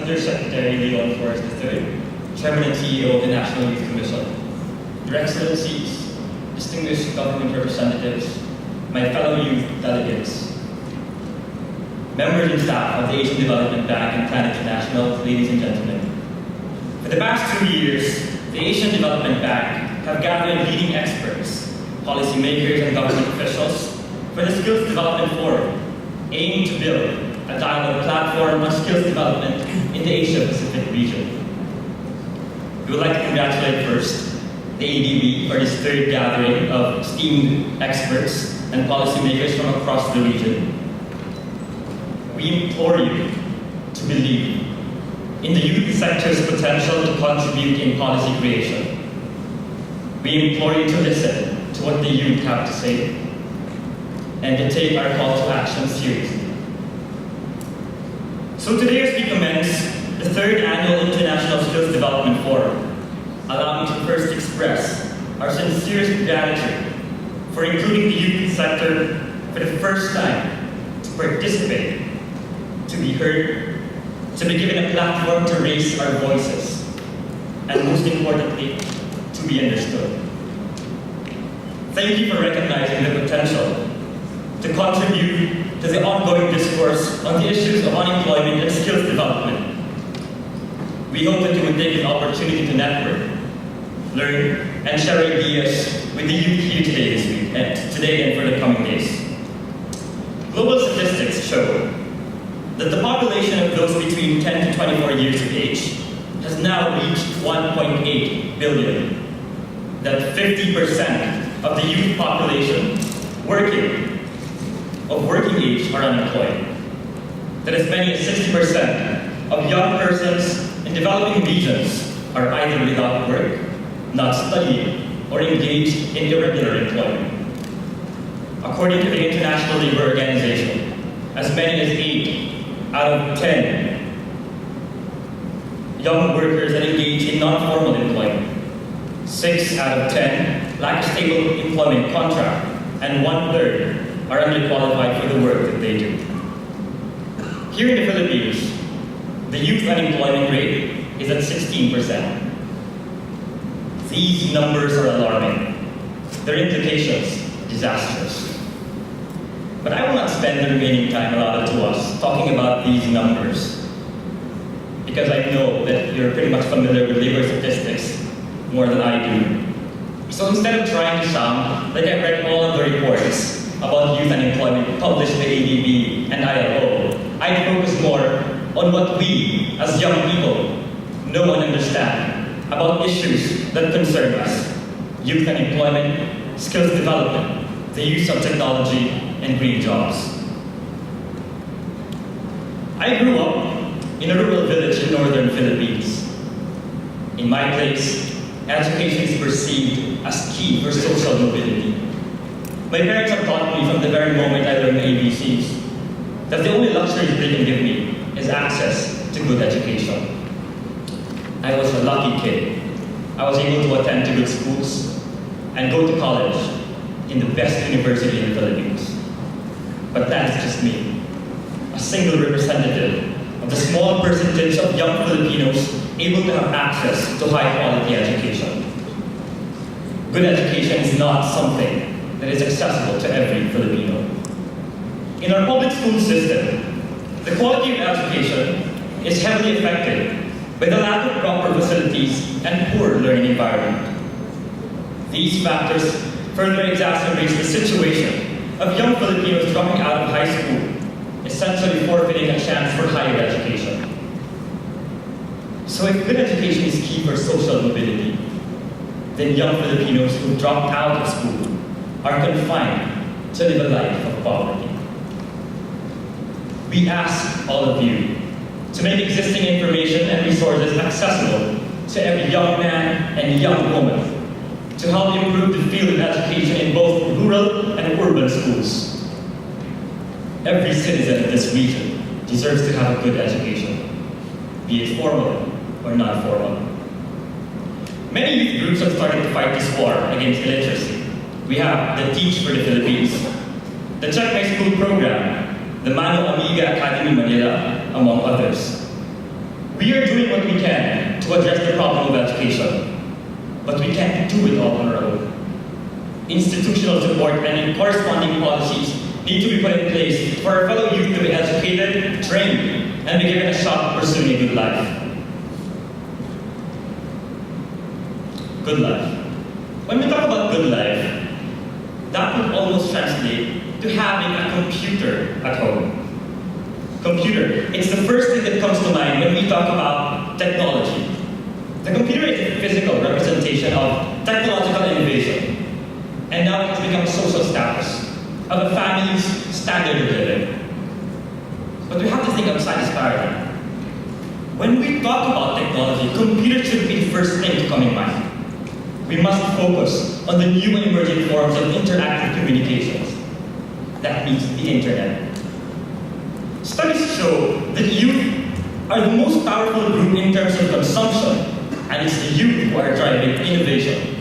Undersecretary Leon Forrest III, Chairman and CEO of the National Youth Commission, Your Excellencies, distinguished government representatives, my fellow youth delegates, members and staff of the Asian Development Bank and Plan International, ladies and gentlemen. For the past 2 years, the Asian Development Bank have gathered leading experts, policymakers and government officials for the Skills Development Forum, aimed to build a dialogue platform on skills development in the Asia-Pacific region. We would like to congratulate first the ADB for this third gathering of esteemed experts and policymakers from across the region. We implore you to believe in the youth sector's potential to contribute in policy creation. We implore you to listen to what the youth have to say and to take our call to action seriously. So today, as we commence the third annual International Skills Development Forum, allow me to first express our sincerest gratitude for including the youth sector for the first time to participate, to be heard, to be given a platform to raise our voices, and most importantly, to be understood. Thank you for recognizing the potential to contribute to the ongoing discourse on the issues of unemployment and skills development. We hope that you will take an opportunity to network, learn, and share ideas with the youth here today and for the coming days. Global statistics show that the population of those between 10 to 24 years of age has now reached 1.8 billion. That 50% of the youth population of working age are unemployed. That as many as 60% of young persons in developing regions are either without work, not studying, or engaged in irregular employment. According to the International Labour Organization, as many as 8 out of 10 young workers that engage in non-formal employment, 6 out of 10 lack a stable employment contract, and 1/3 are underqualified for the work that they do. Here in the Philippines, the youth unemployment rate is at 16%. These numbers are alarming. Their implications, disastrous. But I will not spend the remaining time allotted to us talking about these numbers, because I know that you're pretty much familiar with labor statistics more than I do. So instead of trying to sound like I read all of the reports about youth unemployment published by ADB and ILO, I'd focus more on what we, as young people, know and understand about issues that concern us: youth unemployment, skills development, the use of technology, and green jobs. I grew up in a rural village in northern Philippines. In my place, education is perceived as key for social mobility. My parents have taught me from the very moment I learned ABCs that the only luxury they can give me is access to good education. I was a lucky kid. I was able to attend to good schools and go to college in the best university in the Philippines. But that is just me, a single representative of the small percentage of young Filipinos able to have access to high-quality education. Good education is not something that is accessible to every Filipino. In our public school system, the quality of education is heavily affected by the lack of proper facilities and poor learning environment. These factors further exacerbate the situation of young Filipinos dropping out of high school, essentially forfeiting a chance for higher education. So if good education is key for social mobility, then young Filipinos who dropped out of school are confined to live a life of poverty. We ask all of you to make existing information and resources accessible to every young man and young woman to help improve the field of education in both rural and urban schools. Every citizen of this region deserves to have a good education, be it formal or non-formal. Many youth groups have started to fight this war against illiteracy. We have the Teach for the Philippines, the Check My School program, the Mano Amiga Academy Manila, among others. We are doing what we can to address the problem of education, but we can't do it all on our own. Institutional support and corresponding policies need to be put in place for our fellow youth to be educated, trained, and be given a shot at pursuing a good life. Good life. When we talk about good life, that would almost translate to having a computer at home. Computer, it's the first thing that comes to mind when we talk about technology. The computer is a physical representation of technological innovation, and now it has become social status of a family's standard of living. But we have to think outside this paradigm. When we talk about technology, computers should be the first thing to come in mind. We must focus on the new and emerging forms of interactive communications. That means the internet. Studies show that youth are the most powerful group in terms of consumption, and it's the youth who are driving innovation.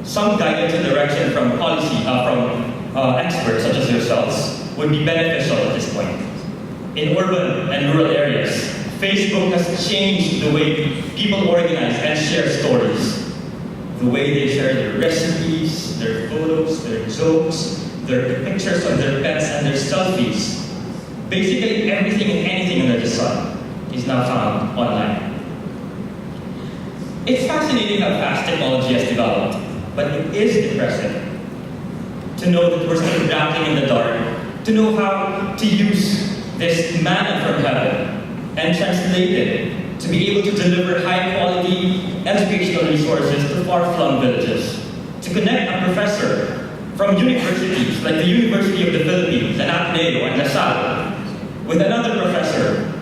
Some guidance and direction from experts such as yourselves would be beneficial at this point. In urban and rural areas, Facebook has changed the way people organize and share stories. The way they share their recipes, their photos, their jokes, their pictures of their pets and their selfies. Basically everything and anything under the sun is now found online. It's fascinating how fast technology has developed, but it is depressing to know that we're still grappling in the dark, to know how to use this manna from heaven and translate it to be able to deliver high-quality educational resources to far-flung villages, to connect a professor from universities like the University of the Philippines and Ateneo and LaSalle with another professor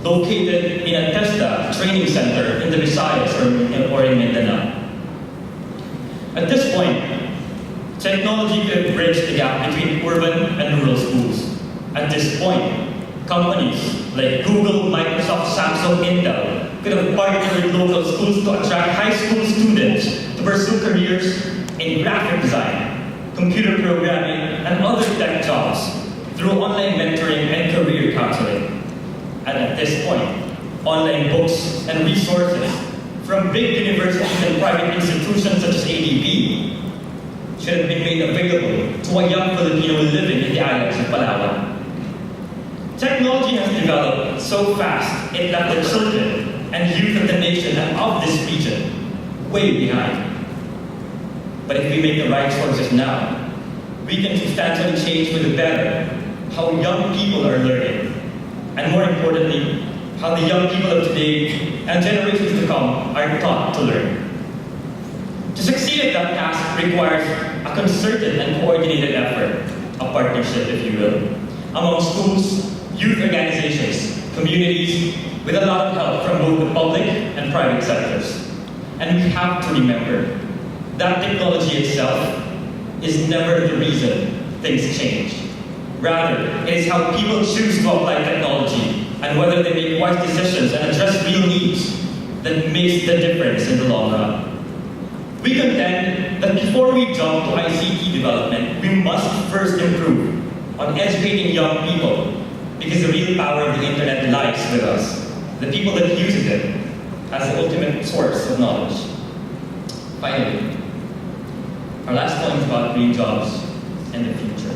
located in a TESDA training center in the Visayas or in Mindanao. At this point, technology could bridge the gap between urban and rural schools. At this point, companies like Google, Microsoft, Samsung, Intel could have partnered with local schools to attract high school students to pursue careers in graphic design, computer programming, and other tech jobs through online mentoring and career counseling. And at this point, online books and resources from big universities and private institutions such as ADB should have been made available to a young Filipino living in the islands of Palawan. Technology has developed so fast, it left the children and youth of the nation and of this region way behind. But if we make the right choices now, we can substantially change for the better how young people are learning, and more importantly, how the young people of today and generations to come are taught to learn. To succeed at that task requires a concerted and coordinated effort, a partnership, if you will, among schools, youth organizations, communities, with a lot of help from both the public and private sectors. And we have to remember that technology itself is never the reason things change. Rather, it is how people choose to apply technology and whether they make wise decisions and address real needs that makes the difference in the long run. We contend that before we jump to ICT development, we must first improve on educating young people, because the real power of the internet lies with us, the people that use it as the ultimate source of knowledge. Finally, our last point is about green jobs and the future.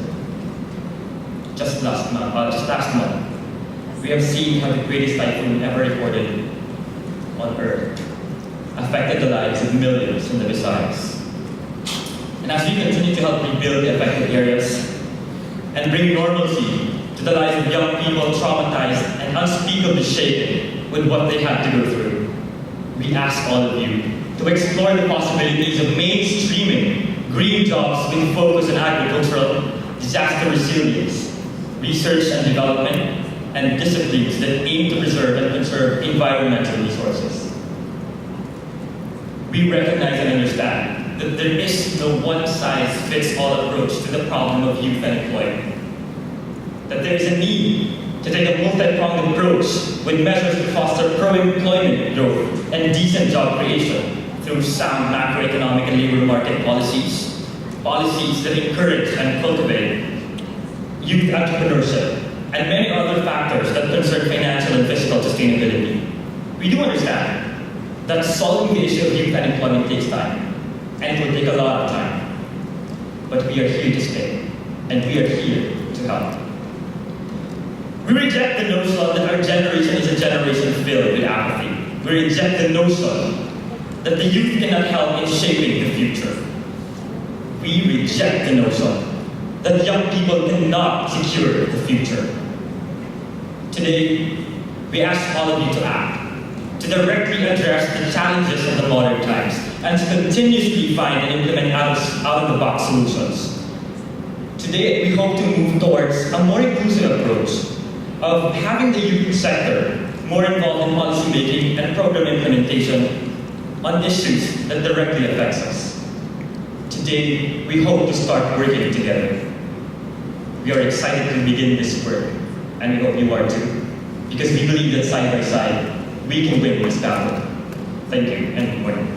Just last month, we have seen how the greatest typhoon ever recorded on Earth affected the lives of millions in the Visayas. And as we continue to help rebuild the affected areas and bring normalcy to the lives of young people traumatized and unspeakably shaken with what they had to go through, we ask all of you to explore the possibilities of mainstreaming green jobs with focus on agricultural, disaster resilience, research and development, and disciplines that aim to preserve and conserve environmental resources. We recognize and understand that there is no one-size-fits-all approach to the problem of youth unemployment. That there is a need to take a multi-pronged approach with measures to foster pro-employment growth and decent job creation through sound macroeconomic and labor market policies that encourage and cultivate youth entrepreneurship, and many other factors that concern financial and fiscal sustainability. We do understand that solving the issue of youth unemployment takes time, and it will take a lot of time. But we are here to stay, and we are here to help. We reject the notion that our generation is a generation filled with apathy. We reject the notion that the youth cannot help in shaping the future. We reject the notion that young people cannot secure the future. Today, we ask all of you to act, to directly address the challenges of the modern times, and to continuously find and implement out-of-the-box solutions. Today, we hope to move towards a more inclusive approach of having the youth sector more involved in policy making and program implementation on issues that directly affects us. Today, we hope to start working together. We are excited to begin this work, and we hope you are too, because we believe that side by side, we can win this battle. Thank you, and good morning.